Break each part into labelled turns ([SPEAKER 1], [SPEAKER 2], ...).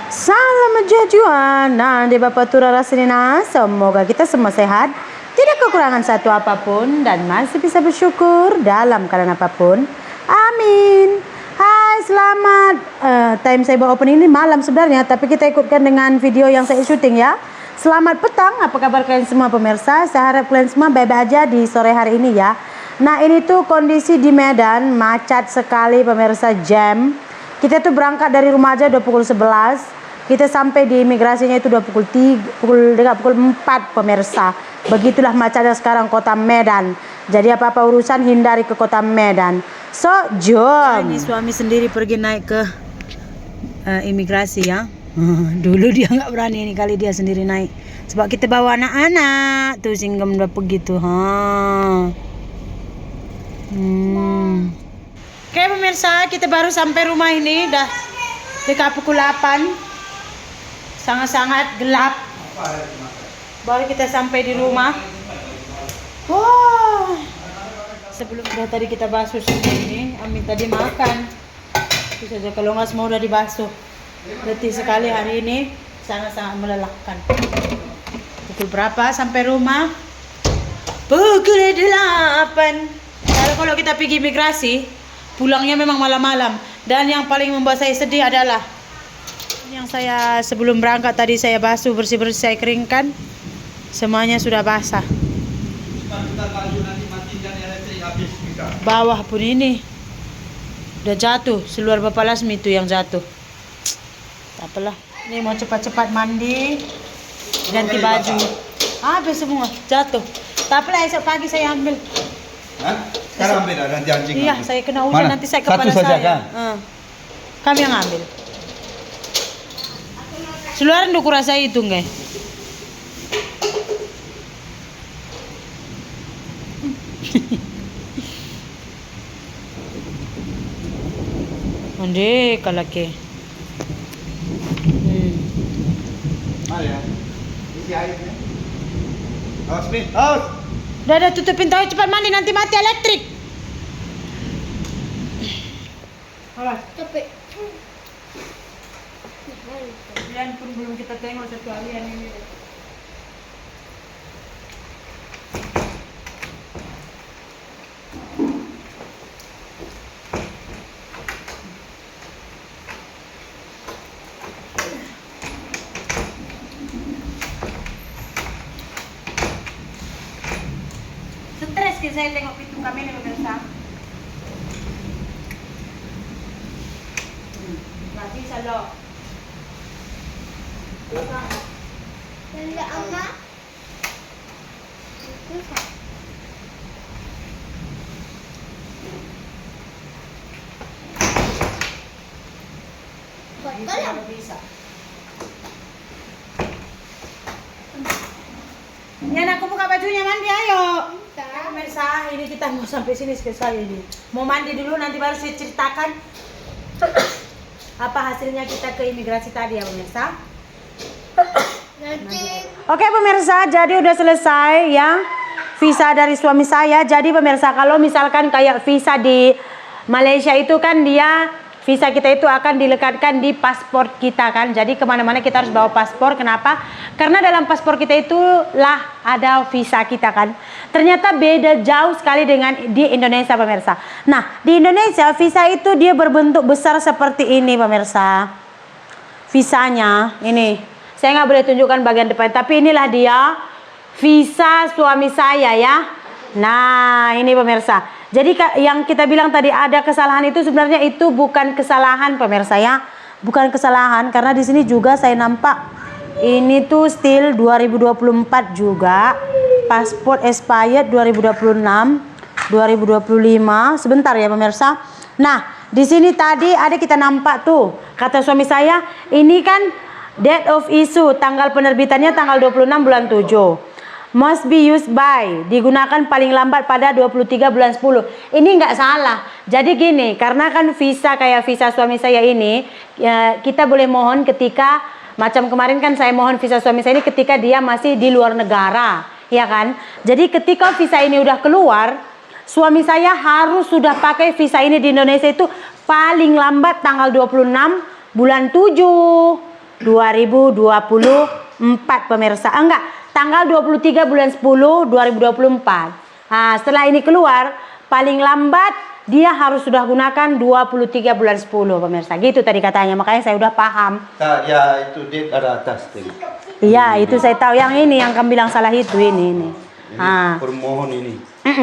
[SPEAKER 1] Salam jajuan, nanti Bapak Tura Rasinina. Semoga kita semua sehat, tidak kekurangan satu apapun, dan masih bisa bersyukur dalam keadaan apapun. Amin. Hai, selamat. Time saya buat opening ini malam sebenarnya, tapi kita ikutkan dengan video yang saya syuting ya. Selamat petang, apa kabar kalian semua pemirsa? Saya harap kalian semua baik-baik aja di sore hari ini ya. Nah, ini tuh kondisi di Medan, macet sekali pemirsa, jam. Kita tuh berangkat dari rumah aja udah pukul 11. Kita sampai di imigrasinya itu udah pukul 4 pemirsa. Begitulah macetnya sekarang kota Medan. Jadi apa-apa urusan hindari ke kota Medan. So, jom. Ini suami sendiri pergi naik ke imigrasi ya. Dulu dia nggak berani, ini kali dia sendiri naik. Sebab kita bawa anak-anak. Tuh singgem udah pergi tuh. Oke pemirsa, kita baru sampai rumah ini. Dah dekat pukul 8. Sangat-sangat gelap. Baru kita sampai di rumah. Wow. Sebelum tadi kita basuh sini, Amin tadi makan. Itu saja, kalau nggak semua udah dibasuh. Letih sekali hari ini, sangat-sangat melelahkan. Pukul berapa sampai rumah? Pukul 8. Kalau kita pergi imigrasi, pulangnya memang malam-malam. Dan yang paling membuat saya sedih adalah yang saya sebelum berangkat tadi saya basuh bersih-bersih, saya keringkan. Semuanya sudah basah. Bawah pun ini udah jatuh, seluar Bapak Lasmi itu yang jatuh. Tak apalah. Ini mau cepat-cepat mandi, ganti baju. Habis semua jatuh. Tak apalah, esok pagi saya ambil.
[SPEAKER 2] Sekarang ambil ganti anjing.
[SPEAKER 1] Iya,
[SPEAKER 2] ambil.
[SPEAKER 1] saya kena hujan nanti saya kepala
[SPEAKER 2] Satu saja,
[SPEAKER 1] saya.
[SPEAKER 2] kan?
[SPEAKER 1] Kami yang ambil. Seluar nduk rasa itu nggak? Onde kalake.
[SPEAKER 2] Mari ya. Isi airnya. Awas, Min. Awas.
[SPEAKER 1] Udah tutup pintu, cepat mandi nanti mati elektrik. Awas.
[SPEAKER 3] Capek.
[SPEAKER 1] Kalian pun belum kita tengok satu harian ini. Stres ke saya tengok pintu kami ini pemirsa. Nggak bisa loh.
[SPEAKER 3] Benda ama.
[SPEAKER 1] Kalau bisa. Yan, aku buka bajunya, mandi ayo. Pemirsa, ini kita mau sampai sini selesai ini. Mau mandi dulu, nanti baru saya ceritakan apa hasilnya kita ke imigrasi tadi ya pemirsa.
[SPEAKER 3] Nanti.
[SPEAKER 1] Oke pemirsa, jadi udah selesai ya visa dari suami saya. Jadi pemirsa, kalau misalkan kayak visa di Malaysia itu kan dia visa kita itu akan dilekatkan di paspor kita kan. Jadi kemana-mana kita harus bawa paspor. Kenapa? Karena dalam paspor kita itulah ada visa kita kan. Ternyata beda jauh sekali dengan di Indonesia pemirsa. Nah, di Indonesia visa itu dia berbentuk besar seperti ini pemirsa. Visanya ini. Saya nggak boleh tunjukkan bagian depan, tapi inilah dia visa suami saya ya. Nah, ini pemirsa. Jadi yang kita bilang tadi ada kesalahan itu sebenarnya itu bukan kesalahan pemirsa ya. Bukan kesalahan karena di sini juga saya nampak ini tuh still 2024 juga. Paspor expired 2026, 2025. Sebentar ya pemirsa. Nah, di sini tadi ada kita nampak tuh kata suami saya, ini kan date of issue, tanggal penerbitannya tanggal 26 bulan 7. Must be used by, digunakan paling lambat pada 23 bulan 10. Ini nggak salah. Jadi gini, karena kan visa kayak visa suami saya ini ya, kita boleh mohon ketika macam kemarin kan saya mohon visa suami saya ini ketika dia masih di luar negara, ya kan? Jadi ketika visa ini udah keluar, suami saya harus sudah pakai visa ini di Indonesia itu paling lambat tanggal 26 bulan 7. 2024 pemirsa. Enggak, tanggal 23 bulan 10 2024. Nah, setelah ini keluar, paling lambat dia harus sudah gunakan 23 bulan 10 pemirsa. Gitu tadi katanya, makanya saya udah paham.
[SPEAKER 2] Ya itu date ada atas tadi.
[SPEAKER 1] Iya, itu saya tahu. Yang ini yang kamu bilang salah itu ini.
[SPEAKER 2] Ini permohon ini.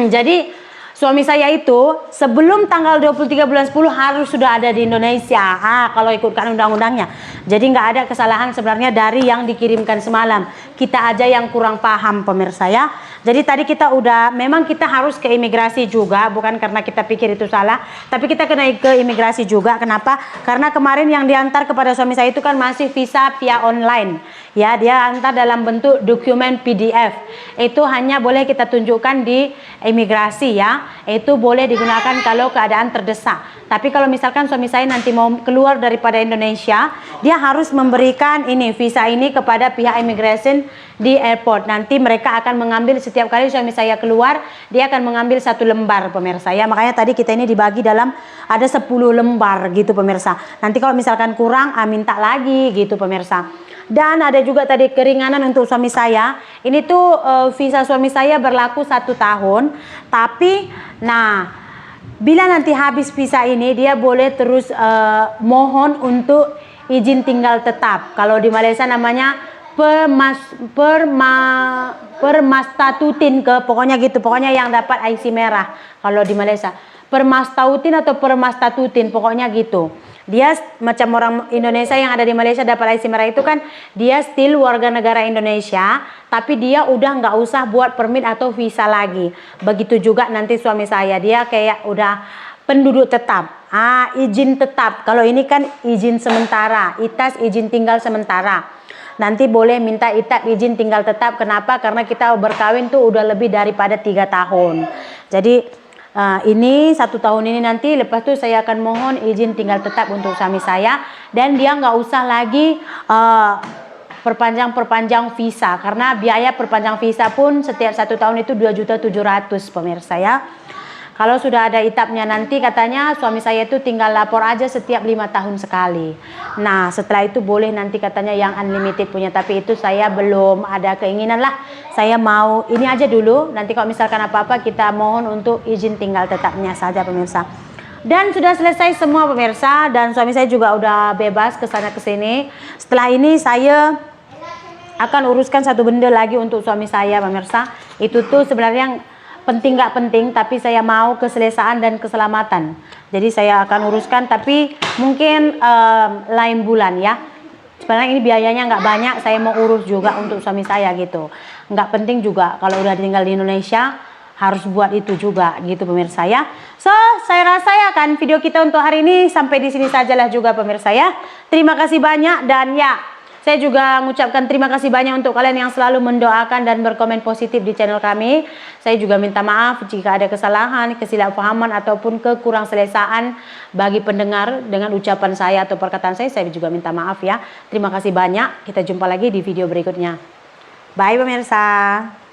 [SPEAKER 1] Jadi suami saya itu sebelum tanggal 23 bulan 10 harus sudah ada di Indonesia. Kalau ikutkan undang-undangnya. Jadi nggak ada kesalahan sebenarnya dari yang dikirimkan semalam. Kita aja yang kurang paham pemirsa ya. Jadi tadi kita memang kita harus ke imigrasi juga, bukan karena kita pikir itu salah, tapi kita kena ke imigrasi juga. Kenapa? Karena kemarin yang diantar kepada suami saya itu kan masih visa via online. Ya, dia antar dalam bentuk dokumen PDF. Itu hanya boleh kita tunjukkan di imigrasi ya. Itu boleh digunakan kalau keadaan terdesak. Tapi kalau misalkan suami saya nanti mau keluar daripada Indonesia, dia harus memberikan visa ini kepada pihak immigration di airport. Nanti mereka akan mengambil setiap kali suami saya keluar, dia akan mengambil 1 lembar pemirsa ya. Makanya tadi kita ini dibagi dalam ada 10 lembar gitu pemirsa. Nanti kalau misalkan kurang, minta lagi gitu pemirsa. Dan ada juga tadi keringanan untuk suami saya. Ini tuh visa suami saya berlaku 1 tahun. Tapi bila nanti habis visa ini, dia boleh terus mohon untuk izin tinggal tetap. Kalau di Malaysia namanya permastatutin pokoknya gitu. Pokoknya yang dapat IC merah kalau di Malaysia. Permastautin atau permastatutin pokoknya gitu. Dia macam orang Indonesia yang ada di Malaysia dapat IC merah itu kan dia still warga negara Indonesia, tapi dia udah nggak usah buat permit atau visa lagi. Begitu juga nanti suami saya, dia kayak udah penduduk tetap, izin tetap. Kalau ini kan izin sementara, ITAS izin tinggal sementara. Nanti boleh minta ITAB izin tinggal tetap. Kenapa? Karena kita berkawin tuh udah lebih daripada 3 tahun. Jadi ini 1 tahun ini nanti lepas itu saya akan mohon izin tinggal tetap untuk suami saya, dan dia nggak usah lagi perpanjang visa, karena biaya perpanjang visa pun setiap 1 tahun itu 2.700.000 pemirsa ya. Kalau sudah ada ITAB-nya nanti katanya suami saya itu tinggal lapor aja setiap 5 tahun sekali. Nah setelah itu boleh nanti katanya yang unlimited punya, tapi itu saya belum ada keinginan lah. Saya mau ini aja dulu, nanti kalau misalkan apa-apa kita mohon untuk izin tinggal tetapnya saja pemirsa. Dan sudah selesai semua pemirsa, dan suami saya juga udah bebas ke sana ke sini. Setelah ini saya akan uruskan 1 benda lagi untuk suami saya pemirsa. Itu tuh sebenarnya penting nggak penting, tapi saya mau keselesaan dan keselamatan. Jadi saya akan uruskan, tapi mungkin lain bulan ya. Sebenarnya ini biayanya nggak banyak, saya mau urus juga untuk suami saya gitu. Nggak penting juga kalau udah tinggal di Indonesia harus buat itu juga gitu pemirsa ya. So saya rasa ya kan video kita untuk hari ini sampai di sini sajalah juga pemirsa ya. Terima kasih banyak, dan ya saya juga mengucapkan terima kasih banyak untuk kalian yang selalu mendoakan dan berkomen positif di channel kami. Saya juga minta maaf jika ada kesalahan, kesalahpahaman ataupun kekurangselesaan bagi pendengar dengan ucapan saya atau perkataan saya juga minta maaf ya. Terima kasih banyak. Kita jumpa lagi di video berikutnya. Bye pemirsa.